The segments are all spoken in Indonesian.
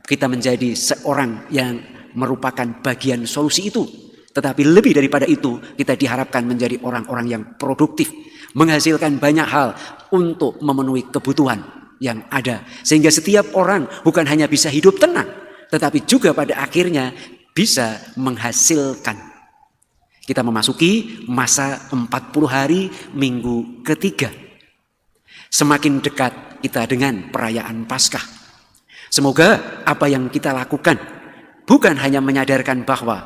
kita menjadi seorang yang merupakan bagian solusi itu. Tetapi lebih daripada itu, kita diharapkan menjadi orang-orang yang produktif, menghasilkan banyak hal untuk memenuhi kebutuhan yang ada. Sehingga setiap orang bukan hanya bisa hidup tenang, tetapi juga pada akhirnya bisa menghasilkan. Kita memasuki masa 40 hari minggu ketiga. Semakin dekat kita dengan perayaan Paskah. Semoga apa yang kita lakukan bukan hanya menyadarkan bahwa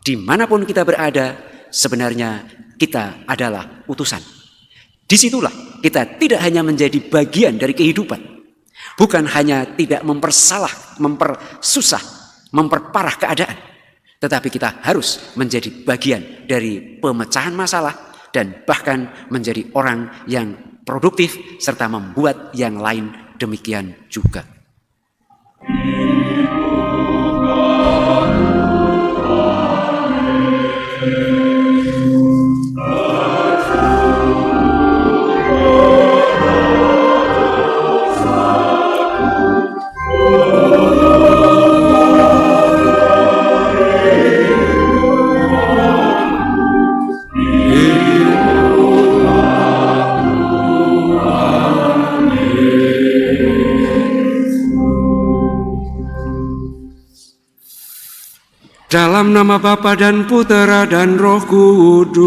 dimanapun kita berada, sebenarnya kita adalah utusan. Disitulah kita tidak hanya menjadi bagian dari kehidupan. Bukan hanya tidak mempersusah, memperparah keadaan. Tetapi kita harus menjadi bagian dari pemecahan masalah dan bahkan menjadi orang yang produktif serta membuat yang lain demikian juga. Dalam nama Bapa dan Putera dan Roh Kudus.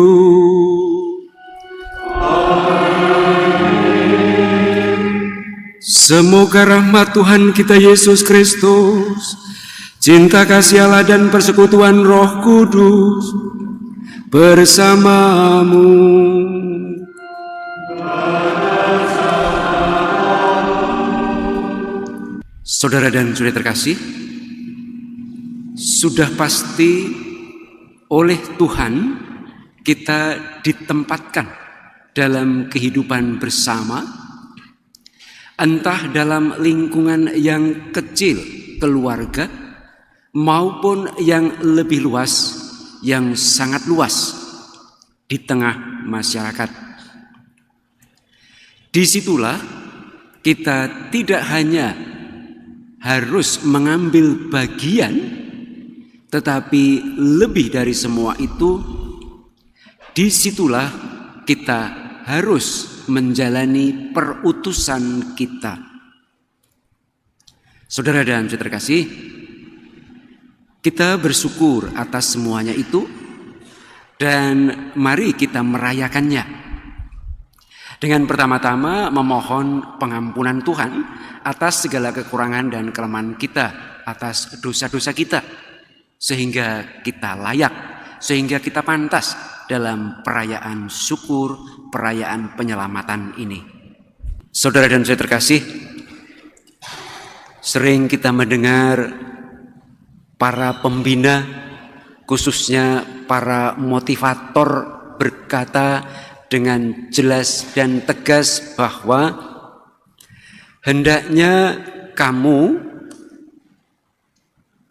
Semoga rahmat Tuhan kita Yesus Kristus, cinta kasih Allah dan persekutuan Roh Kudus bersamamu. Saudara dan saudari terkasih, sudah pasti oleh Tuhan kita ditempatkan dalam kehidupan bersama, entah dalam lingkungan yang kecil, keluarga, maupun yang lebih luas, yang sangat luas di tengah masyarakat. Disitulah kita tidak hanya harus mengambil bagian, tetapi lebih dari semua itu, disitulah kita harus menjalani perutusan kita. Saudara dan saudari terkasih, kita bersyukur atas semuanya itu dan mari kita merayakannya. Dengan pertama-tama memohon pengampunan Tuhan atas segala kekurangan dan kelemahan kita, atas dosa-dosa kita, sehingga kita layak, sehingga kita pantas dalam perayaan syukur, perayaan penyelamatan ini. Saudara dan saudari terkasih, sering kita mendengar para pembina, khususnya para motivator, berkata dengan jelas dan tegas bahwa hendaknya kamu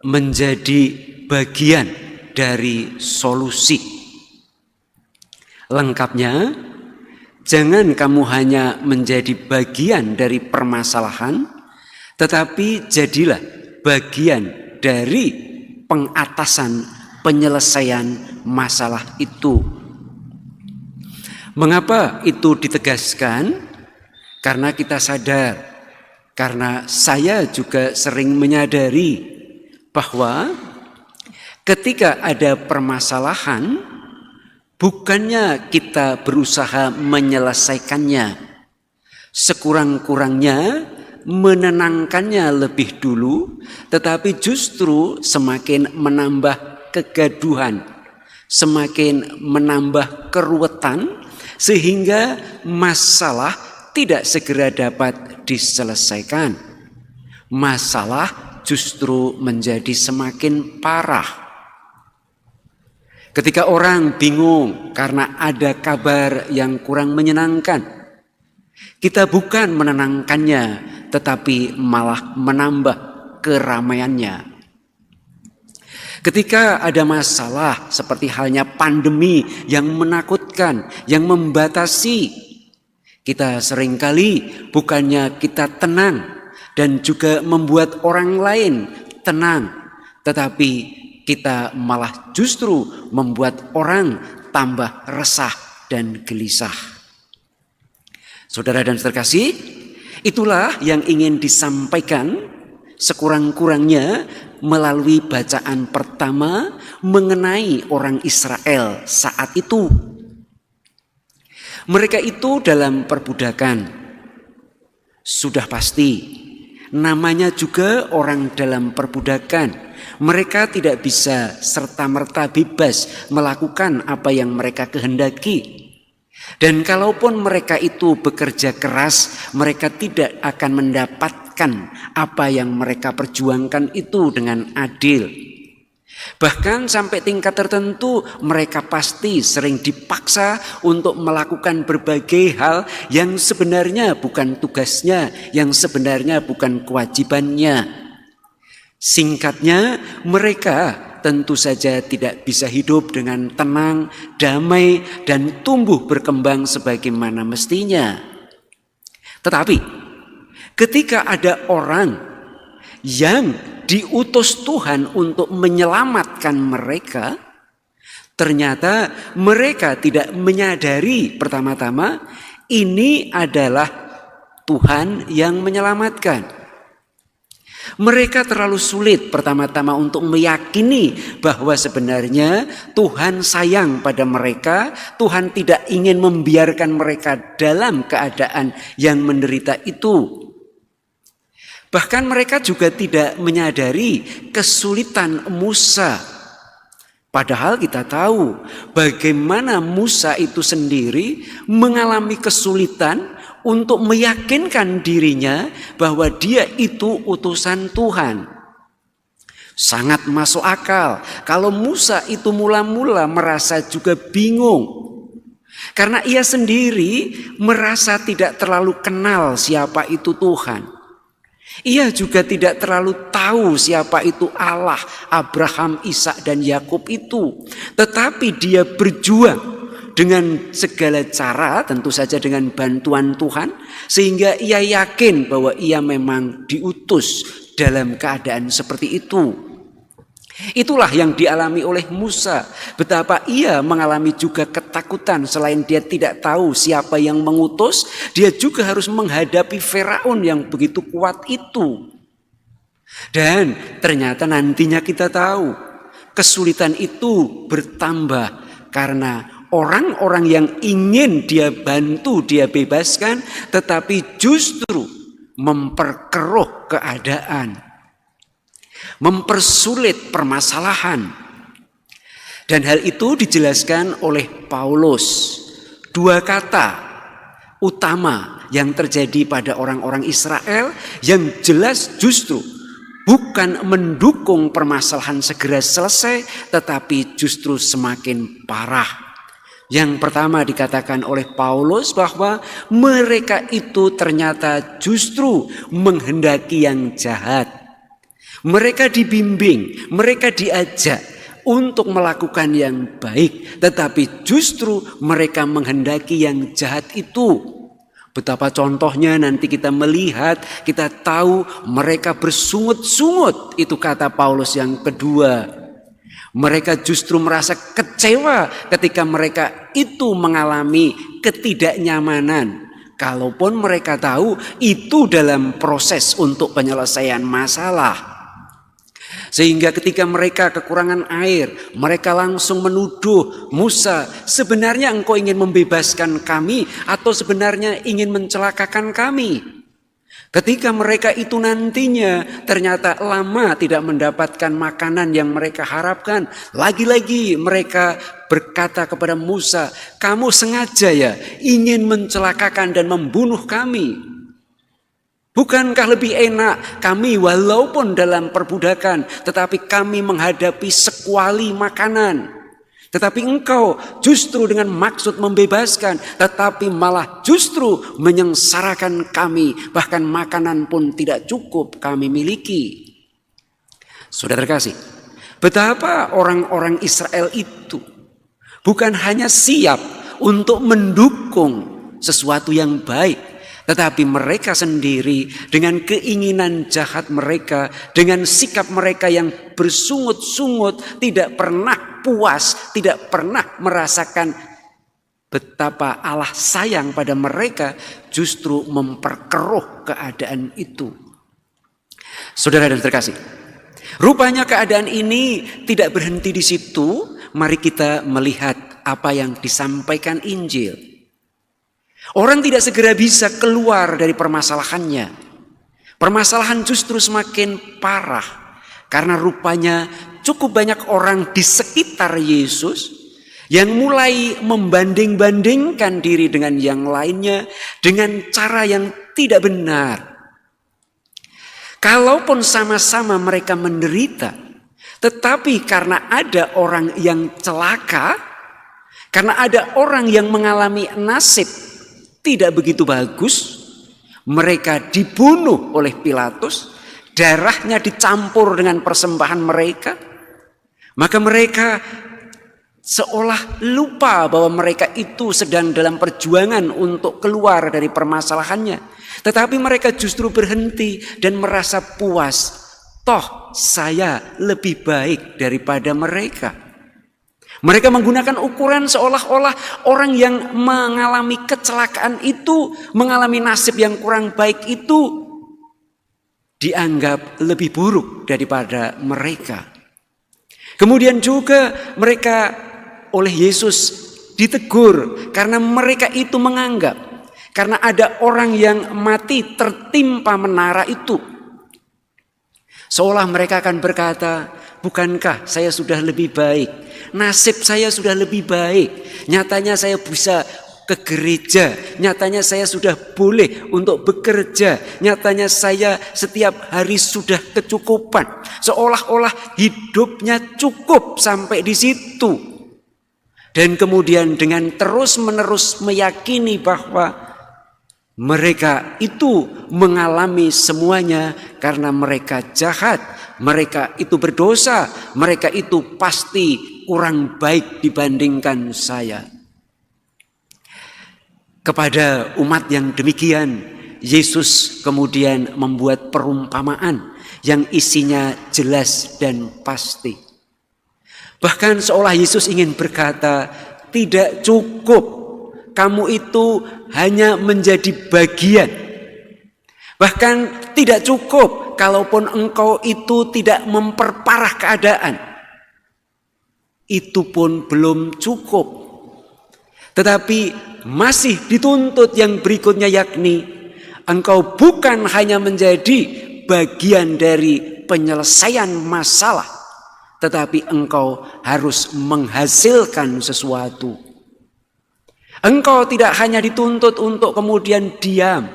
menjadi bagian dari solusi. Lengkapnya, jangan kamu hanya menjadi bagian dari permasalahan, tetapi jadilah bagian dari pengatasan, penyelesaian masalah itu. Mengapa itu ditegaskan? Karena kita sadar, karena saya juga sering menyadari bahwa ketika ada permasalahan, bukannya kita berusaha menyelesaikannya, sekurang-kurangnya menenangkannya lebih dulu, tetapi justru semakin menambah kegaduhan, semakin menambah keruwetan, sehingga masalah tidak segera dapat diselesaikan. Masalah justru menjadi semakin parah. Ketika orang bingung karena ada kabar yang kurang menyenangkan, kita bukan menenangkannya, tetapi malah menambah keramaiannya. Ketika ada masalah seperti halnya pandemi yang menakutkan, yang membatasi, kita seringkali bukannya kita tenang dan juga membuat orang lain tenang, tetapi kita malah justru membuat orang tambah resah dan gelisah. Saudara dan terkasih, itulah yang ingin disampaikan sekurang-kurangnya melalui bacaan pertama mengenai orang Israel saat itu. Mereka itu dalam perbudakan, sudah pasti. Namanya juga orang dalam perbudakan. Mereka tidak bisa serta-merta bebas melakukan apa yang mereka kehendaki. Dan kalaupun mereka itu bekerja keras, mereka tidak akan mendapatkan apa yang mereka perjuangkan itu dengan adil. Bahkan sampai tingkat tertentu mereka pasti sering dipaksa untuk melakukan berbagai hal yang sebenarnya bukan tugasnya, yang sebenarnya bukan kewajibannya. Singkatnya, mereka tentu saja tidak bisa hidup dengan tenang, damai, dan tumbuh berkembang sebagaimana mestinya. Tetapi ketika ada orang yang diutus Tuhan untuk menyelamatkan mereka, ternyata mereka tidak menyadari pertama-tama ini adalah Tuhan yang menyelamatkan. Mereka terlalu sulit pertama-tama untuk meyakini bahwa sebenarnya Tuhan sayang pada mereka. Tuhan tidak ingin membiarkan mereka dalam keadaan yang menderita itu. Bahkan mereka juga tidak menyadari kesulitan Musa. Padahal kita tahu bagaimana Musa itu sendiri mengalami kesulitan untuk meyakinkan dirinya bahwa dia itu utusan Tuhan. Sangat masuk akal kalau Musa itu mula-mula merasa juga bingung. Karena ia sendiri merasa tidak terlalu kenal siapa itu Tuhan. Ia juga tidak terlalu tahu siapa itu Allah Abraham, Ishak dan Yakub itu. Tetapi dia berjuang dengan segala cara, tentu saja dengan bantuan Tuhan, sehingga ia yakin bahwa ia memang diutus dalam keadaan seperti itu. Itulah yang dialami oleh Musa. Betapa ia mengalami juga ketakutan. Selain dia tidak tahu siapa yang mengutus, dia juga harus menghadapi Firaun yang begitu kuat itu. Dan ternyata nantinya kita tahu kesulitan itu bertambah karena orang-orang yang ingin dia bantu, dia bebaskan, tetapi justru memperkeruh keadaan, mempersulit permasalahan. Dan hal itu dijelaskan oleh Paulus. Dua kata utama yang terjadi pada orang-orang Israel yang jelas justru bukan mendukung permasalahan segera selesai, tetapi justru semakin parah. Yang pertama dikatakan oleh Paulus bahwa mereka itu ternyata justru menghendaki yang jahat. Mereka dibimbing, mereka diajak untuk melakukan yang baik, tetapi justru mereka menghendaki yang jahat itu. Betapa contohnya nanti kita melihat, kita tahu mereka bersungut-sungut, itu kata Paulus yang kedua. Mereka justru merasa kecewa ketika mereka itu mengalami ketidaknyamanan. Kalaupun mereka tahu itu dalam proses untuk penyelesaian masalah. Sehingga ketika mereka kekurangan air, mereka langsung menuduh Musa, sebenarnya engkau ingin membebaskan kami atau sebenarnya ingin mencelakakan kami? Ketika mereka itu nantinya ternyata lama tidak mendapatkan makanan yang mereka harapkan, lagi-lagi mereka berkata kepada Musa, kamu sengaja ya ingin mencelakakan dan membunuh kami. Bukankah lebih enak kami walaupun dalam perbudakan, tetapi kami menghadapi sekuali makanan. Tetapi engkau justru dengan maksud membebaskan, tetapi malah justru menyengsarakan kami. Bahkan makanan pun tidak cukup kami miliki. Saudara terkasih, betapa orang-orang Israel itu bukan hanya siap untuk mendukung sesuatu yang baik, Tetapi mereka sendiri dengan keinginan jahat mereka, dengan sikap mereka yang bersungut-sungut, tidak pernah puas, tidak pernah merasakan betapa Allah sayang pada mereka, justru memperkeruh keadaan itu. Saudara dan terkasih, rupanya keadaan ini tidak berhenti di situ. Mari kita melihat apa yang disampaikan Injil. Orang tidak segera bisa keluar dari permasalahannya. Permasalahan justru semakin parah. Karena rupanya cukup banyak orang di sekitar Yesus yang mulai membanding-bandingkan diri dengan yang lainnya dengan cara yang tidak benar. Kalaupun sama-sama mereka menderita, tetapi karena ada orang yang celaka, karena ada orang yang mengalami nasib tidak begitu bagus, mereka dibunuh oleh Pilatus, darahnya dicampur dengan persembahan mereka, maka mereka seolah lupa bahwa mereka itu sedang dalam perjuangan untuk keluar dari permasalahannya. Tetapi mereka justru berhenti dan merasa puas. Toh saya lebih baik daripada mereka. Mereka menggunakan ukuran seolah-olah orang yang mengalami kecelakaan itu, mengalami nasib yang kurang baik itu, dianggap lebih buruk daripada mereka. Kemudian juga mereka oleh Yesus ditegur karena mereka itu menganggap, karena ada orang yang mati tertimpa menara itu, seolah mereka akan berkata, bukankah saya sudah lebih baik? Nasib saya sudah lebih baik. Nyatanya saya bisa ke gereja. Nyatanya saya sudah boleh untuk bekerja. Nyatanya saya setiap hari sudah kecukupan. Seolah-olah hidupnya cukup sampai di situ. Dan kemudian dengan terus-menerus meyakini bahwa mereka itu mengalami semuanya karena mereka jahat, mereka itu berdosa, mereka itu pasti kurang baik dibandingkan saya. Kepada umat yang demikian, Yesus kemudian membuat perumpamaan yang isinya jelas dan pasti. Bahkan seolah Yesus ingin berkata, tidak cukup kamu itu hanya menjadi bagian. Bahkan tidak cukup kalaupun engkau itu tidak memperparah keadaan. Itu pun belum cukup. Tetapi masih dituntut yang berikutnya, yakni engkau bukan hanya menjadi bagian dari penyelesaian masalah, tetapi engkau harus menghasilkan sesuatu. Engkau tidak hanya dituntut untuk kemudian diam.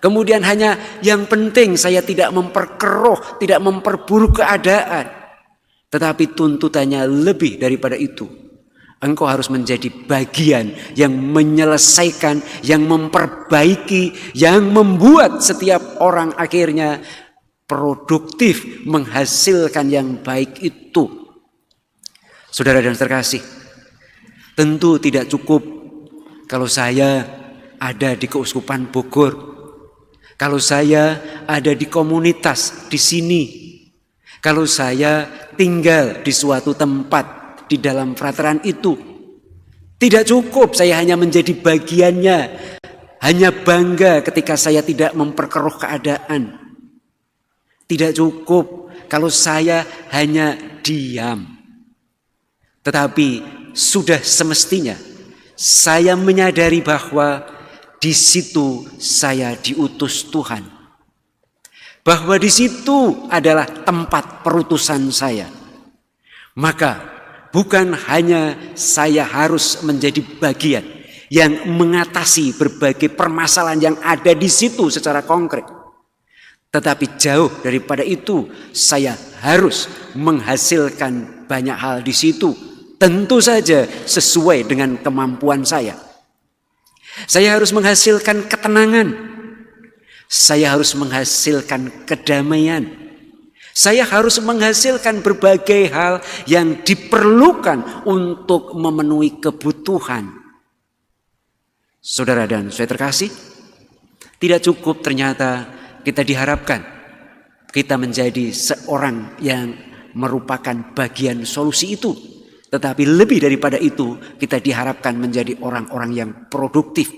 Kemudian hanya yang penting saya tidak memperkeruh, tidak memperburuk keadaan. Tetapi tuntutannya lebih daripada itu. Engkau harus menjadi bagian yang menyelesaikan, yang memperbaiki, yang membuat setiap orang akhirnya produktif, menghasilkan yang baik itu. Saudara dan terkasih, tentu tidak cukup kalau saya ada di Keuskupan Bogor, kalau saya ada di komunitas di sini, kalau saya tinggal di suatu tempat di dalam frateran itu. Tidak cukup saya hanya menjadi bagiannya, hanya bangga ketika saya tidak memperkeruh keadaan. Tidak cukup kalau saya hanya diam. Tetapi sudah semestinya saya menyadari bahwa di situ saya diutus Tuhan. Bahwa di situ adalah tempat perutusan saya. Maka bukan hanya saya harus menjadi bagian yang mengatasi berbagai permasalahan yang ada di situ secara konkret. Tetapi jauh daripada itu, saya harus menghasilkan banyak hal di situ. Tentu saja sesuai dengan kemampuan saya. Saya harus menghasilkan ketenangan. Saya harus menghasilkan kedamaian. Saya harus menghasilkan berbagai hal yang diperlukan untuk memenuhi kebutuhan. Saudara dan saya terkasih, Tidak cukup ternyata kita diharapkan kita menjadi seorang yang merupakan bagian solusi itu. Tetapi lebih daripada itu, kita diharapkan menjadi orang-orang yang produktif,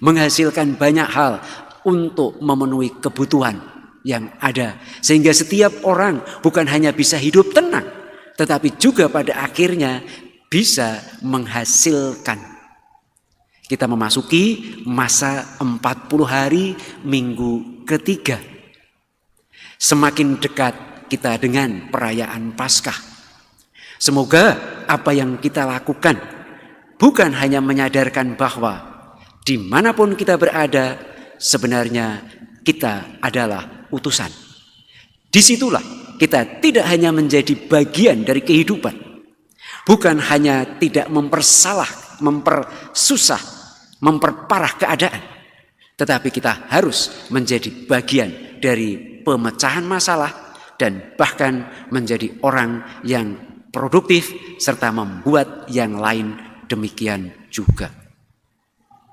menghasilkan banyak hal untuk memenuhi kebutuhan yang ada. Sehingga setiap orang bukan hanya bisa hidup tenang, tetapi juga pada akhirnya bisa menghasilkan. Kita memasuki masa 40 hari minggu ketiga. Semakin dekat kita dengan perayaan Paskah. Semoga apa yang kita lakukan bukan hanya menyadarkan bahwa dimanapun kita berada, sebenarnya kita adalah utusan. Disitulah kita tidak hanya menjadi bagian dari kehidupan, bukan hanya tidak mempersusah, memperparah keadaan, tetapi kita harus menjadi bagian dari pemecahan masalah dan bahkan menjadi orang yang produktif serta membuat yang lain demikian juga.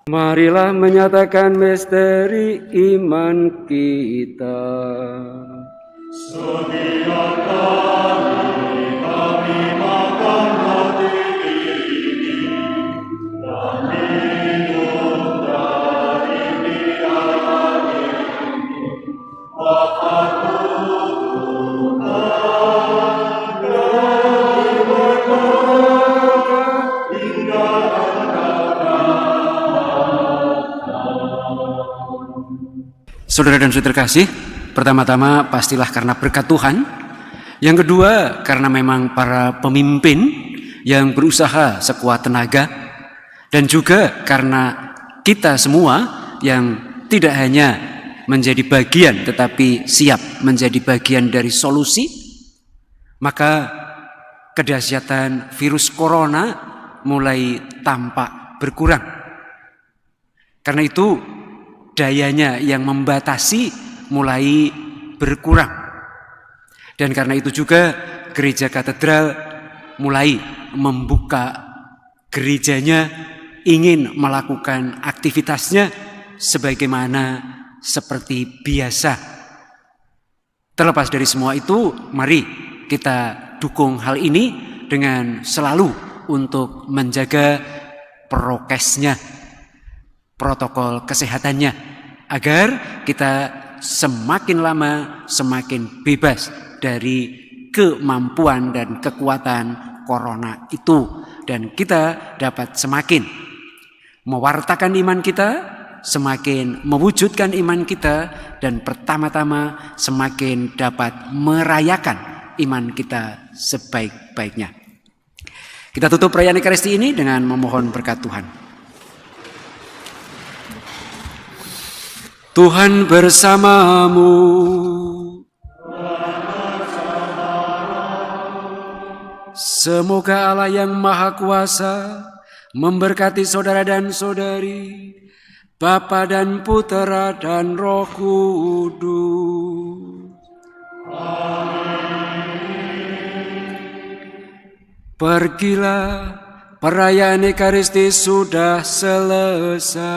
Marilah menyatakan misteri iman kita. Setiap kali kami makan roti ini dan minum dari pilihan ini, maka Saudara dan saudara kasih, pertama-tama pastilah karena berkat Tuhan. Yang kedua, karena memang para pemimpin yang berusaha sekuat tenaga. Dan juga karena kita semua yang tidak hanya menjadi bagian tetapi siap menjadi bagian dari solusi. Maka kedahsyatan virus corona mulai tampak berkurang. Karena itu dayanya yang membatasi mulai berkurang. Dan karena itu juga gereja katedral mulai membuka gerejanya, ingin melakukan aktivitasnya sebagaimana seperti biasa. Terlepas dari semua itu, mari kita dukung hal ini dengan selalu untuk menjaga prokesnya, protokol kesehatannya, agar kita semakin lama semakin bebas dari kemampuan dan kekuatan corona itu, dan kita dapat semakin mewartakan iman kita, semakin mewujudkan iman kita, dan pertama-tama semakin dapat merayakan iman kita sebaik-baiknya. Kita tutup perayaan Ekaristi ini dengan memohon berkat Tuhan. Tuhan bersamamu. Semoga Allah yang Maha Kuasa memberkati saudara dan saudari, Bapa dan Putera dan Roh Kudus. Pergilah, perayaan Ekaristi sudah selesai.